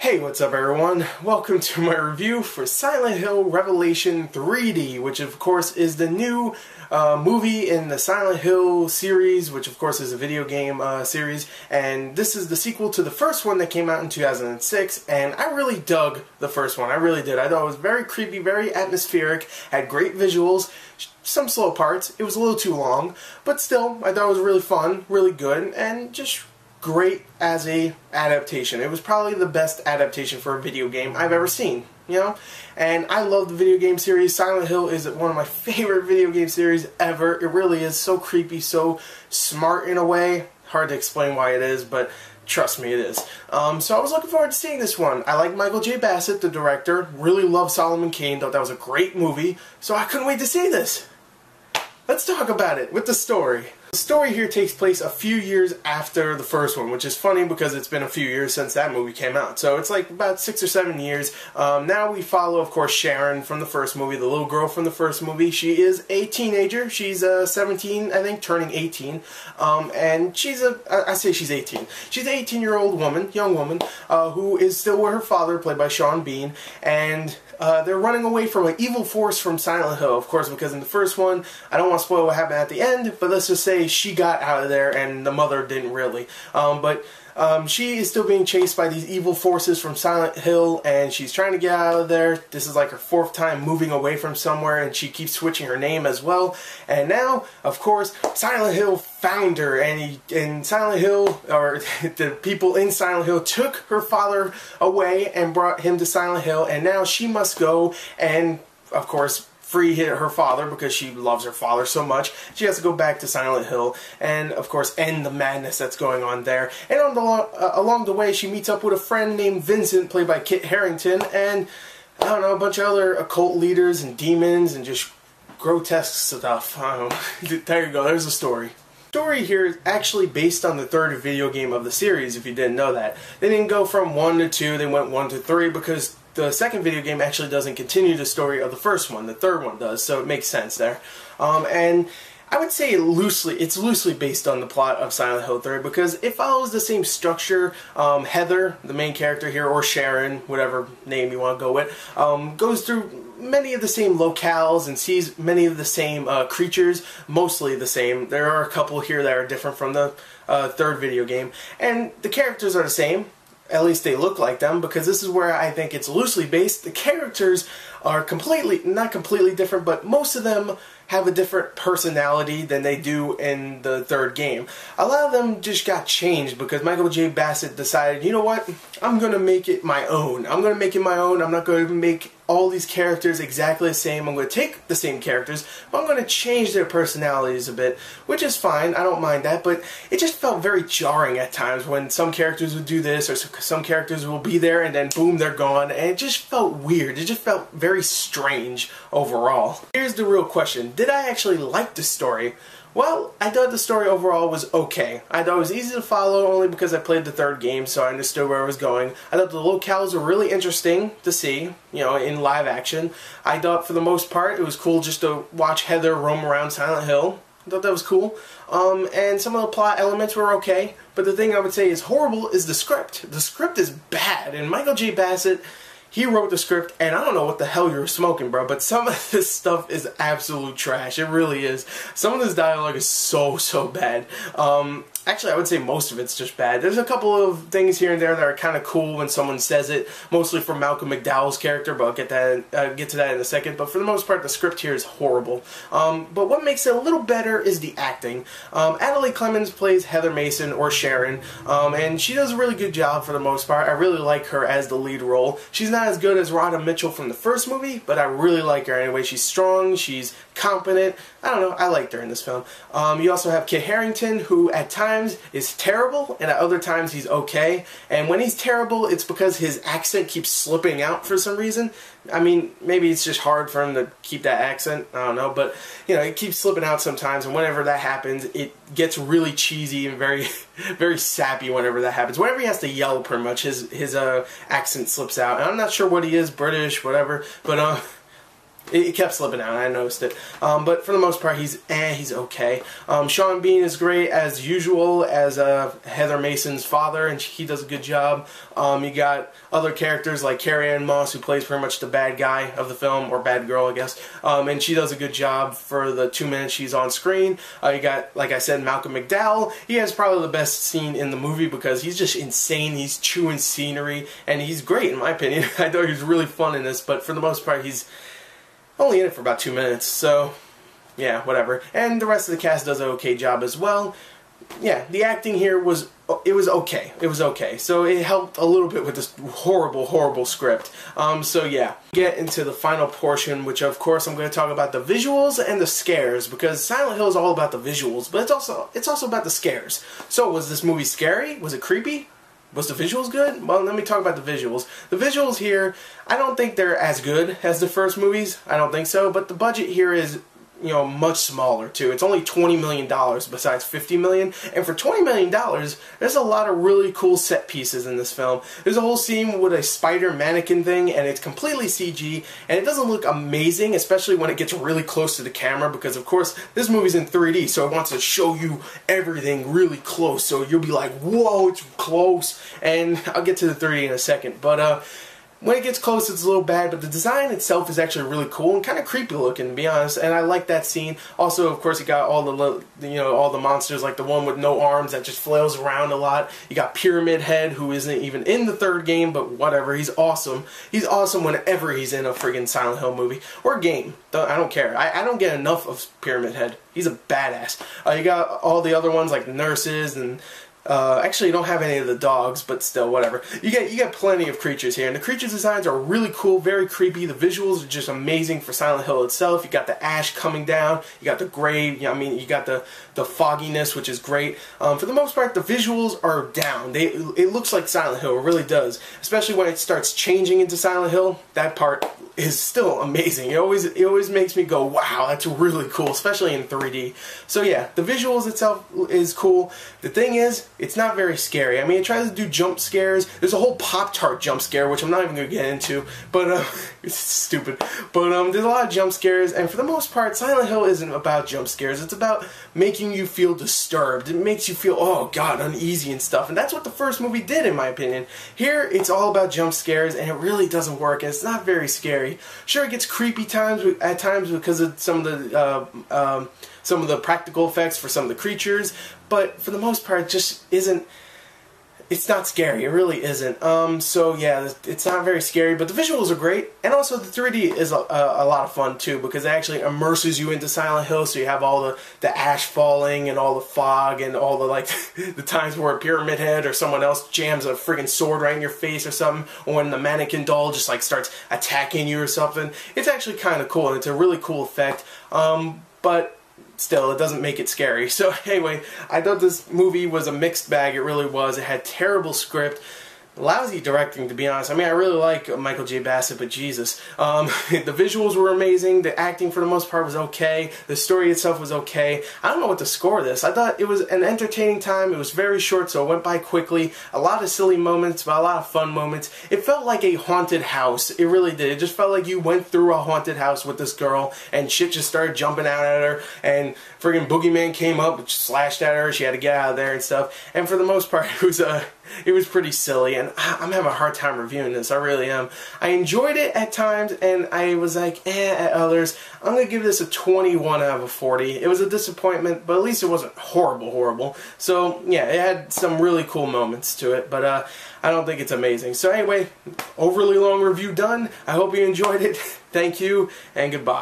Hey, what's up everyone? Welcome to my review for Silent Hill Revelation 3D, which of course is the new movie in the Silent Hill series, which of course is a video game series, and this is the sequel to the first one that came out in 2006, and I really dug the first one. I really did. I thought it was very creepy, very atmospheric, had great visuals, some slow parts. It was a little too long, but still, I thought it was really fun, really good, and just great as a adaptation. It was probably the best adaptation for a video game I've ever seen, you know? And I love the video game series. Silent Hill is one of my favorite video game series ever. It really is so creepy, so smart in a way. Hard to explain why it is, but trust me, it is. So I was looking forward to seeing this one. I like Michael J. Bassett, the director. Really love Solomon Kane, thought that was a great movie. So I couldn't wait to see this. Let's talk about it with the story. The story here takes place a few years after the first one, which is funny because it's been a few years since that movie came out. So it's like about 6 or 7 years. Now we follow, of course, Sharon from the first movie, the little girl from the first movie. She is a teenager. She's 17, I think, turning 18. And she's I say she's 18. She's an 18-year-old woman, young woman, who is still with her father, played by Sean Bean. And they're running away from an evil force from Silent Hill, of course, because in the first one, I don't want to spoil what happened at the end, but let's just say she got out of there and the mother didn't really. But she is still being chased by these evil forces from Silent Hill, and she's trying to get out of there. This is like her 4th time moving away from somewhere, and she keeps switching her name as well. And now, of course, Silent Hill found her, and Silent Hill, or the people in Silent Hill, took her father away and brought him to Silent Hill, and now she must go and, of course, free her father because she loves her father so much. She has to go back to Silent Hill and, of course, end the madness that's going on there. And along the way, she meets up with a friend named Vincent, played by Kit Harington, and, I don't know, a bunch of other occult leaders and demons and just grotesque stuff. I don't know. There you go. There's the story. The story here is actually based on the 3rd video game of the series, if you didn't know that. They didn't go from 1 to 2, they went 1 to 3 because the 2nd video game actually doesn't continue the story of the first one. The 3rd one does, so it makes sense there. And I would say it's loosely based on the plot of Silent Hill 3 because it follows the same structure. Heather, the main character here, or Sharon, whatever name you want to go with, goes through many of the same locales and sees many of the same creatures, mostly the same. There are a couple here that are different from the 3rd video game, and the characters are the same. At least they look like them, because this is where I think it's loosely based. The characters are not completely different, but most of them have a different personality than they do in the 3rd game. A lot of them just got changed because Michael J. Bassett decided, you know what, I'm going to make it my own. I'm going to make it my own. I'm not going to make all these characters exactly the same. I'm going to take the same characters, but I'm going to change their personalities a bit, which is fine. I don't mind that, but it just felt very jarring at times when some characters would do this or some characters will be there and then boom, they're gone, and it just felt weird. It just felt very strange overall. Here's the real question. Did I actually like the story? Well, I thought the story overall was okay. I thought it was easy to follow only because I played the 3rd game, so I understood where I was going. I thought the locales were really interesting to see, you know, in live action. I thought for the most part it was cool just to watch Heather roam around Silent Hill. I thought that was cool. And some of the plot elements were okay, but the thing I would say is horrible is the script. The script is bad, and Michael J. Bassett, he wrote the script, and I don't know what the hell you were smoking, bro, but some of this stuff is absolute trash. It really is. Some of this dialogue is so bad. Actually, I would say most of it's just bad. There's a couple of things here and there that are kind of cool when someone says it, mostly from Malcolm McDowell's character, but I'll get to that in a second. But for the most part, the script here is horrible. But what makes it a little better is the acting. Adelaide Clemens plays Heather Mason, or Sharon, and she does a really good job for the most part. I really like her as the lead role. She's not as good as Rhoda Mitchell from the first movie, but I really like her anyway. She's strong, she's competent. I don't know, I liked her in this film. You also have Kit Harington, who at times is terrible, and at other times he's okay. And when he's terrible, it's because his accent keeps slipping out for some reason. I mean, maybe it's just hard for him to keep that accent, I don't know, but, you know, it keeps slipping out sometimes, and whenever that happens, it gets really cheesy and very, very sappy whenever that happens. Whenever he has to yell, pretty much, his accent slips out, and I'm not sure what he is, British, whatever, but, It kept slipping out, I noticed it. But for the most part, he's okay. Sean Bean is great, as usual, as Heather Mason's father, and he does a good job. You got other characters like Carrie-Anne Moss, who plays pretty much the bad guy of the film, or bad girl, I guess. And she does a good job for the 2 minutes she's on screen. You got, like I said, Malcolm McDowell. He has probably the best scene in the movie because he's just insane. He's chewing scenery, and he's great, in my opinion. I thought he was really fun in this, but for the most part, he's only in it for about 2 minutes, so yeah, whatever. And the rest of the cast does an okay job as well. Yeah, the acting here was okay. It was okay. So it helped a little bit with this horrible, horrible script. So yeah, get into the final portion, which of course I'm going to talk about the visuals and the scares, because Silent Hill is all about the visuals, but it's also about the scares. So was this movie scary? Was it creepy? Was the visuals good? Well, let me talk about the visuals. The visuals here, I don't think they're as good as the first movies. I don't think so, but the budget here is, you know, much smaller too. It's only $20 million besides $50 million, and for $20 million, there's a lot of really cool set pieces in this film. There's a whole scene with a spider mannequin thing, and it's completely CG, and it doesn't look amazing, especially when it gets really close to the camera, because of course, this movie's in 3D, so it wants to show you everything really close, so you'll be like, whoa, it's close, and I'll get to the 3D in a second, but when it gets close, it's a little bad, but the design itself is actually really cool and kind of creepy looking, to be honest. And I like that scene. Also, of course, you got all the monsters, like the one with no arms that just flails around a lot. You got Pyramid Head, who isn't even in the third game, but whatever. He's awesome. He's awesome whenever he's in a friggin' Silent Hill movie or game. I don't care. I don't get enough of Pyramid Head. He's a badass. You got all the other ones like the nurses and. Actually, you don't have any of the dogs, but still, whatever. You get plenty of creatures here, and the creature designs are really cool, very creepy. The visuals are just amazing for Silent Hill itself. You got the ash coming down, you got the gray, I mean, you got the fogginess, which is great. For the most part, the visuals are down. It looks like Silent Hill, it really does. Especially when it starts changing into Silent Hill, that part is still amazing. It always makes me go, wow, that's really cool, especially in 3D. So yeah, the visuals itself is cool. The thing is, it's not very scary. I mean, it tries to do jump scares. There's a whole Pop-Tart jump scare, which I'm not even going to get into, but it's stupid. But there's a lot of jump scares, and for the most part, Silent Hill isn't about jump scares. It's about making you feel disturbed. It makes you feel, oh god, uneasy and stuff, and that's what the first movie did, in my opinion. Here, it's all about jump scares, and it really doesn't work, and it's not very scary. Sure, it gets creepy at times because of some of the practical effects for some of the creatures, but for the most part, it just isn't. It's not scary. It really isn't. So yeah, it's not very scary, but the visuals are great, and also the 3D is a lot of fun too, because it actually immerses you into Silent Hill. So you have all the ash falling and all the fog and all the the times where a Pyramid Head or someone else jams a friggin' sword right in your face or something, or when the mannequin doll just like starts attacking you or something. It's actually kind of cool, and it's a really cool effect. But still, it doesn't make it scary. So anyway, I thought this movie was a mixed bag. It really was. It had terrible script, lousy directing, to be honest. I mean, I really like Michael J. Bassett, but Jesus. The visuals were amazing. The acting, for the most part, was okay. The story itself was okay. I don't know what to score this. I thought it was an entertaining time. It was very short, so it went by quickly. A lot of silly moments, but a lot of fun moments. It felt like a haunted house. It really did. It just felt like you went through a haunted house with this girl, and shit just started jumping out at her, and friggin' boogeyman came up, slashed at her. She had to get out of there and stuff. And for the most part, it was pretty silly, and I'm having a hard time reviewing this. I really am. I enjoyed it at times, and I was like, at others. I'm going to give this a 21 out of 40. It was a disappointment, but at least it wasn't horrible. So, yeah, it had some really cool moments to it, but I don't think it's amazing. So anyway, overly long review done. I hope you enjoyed it. Thank you, and goodbye.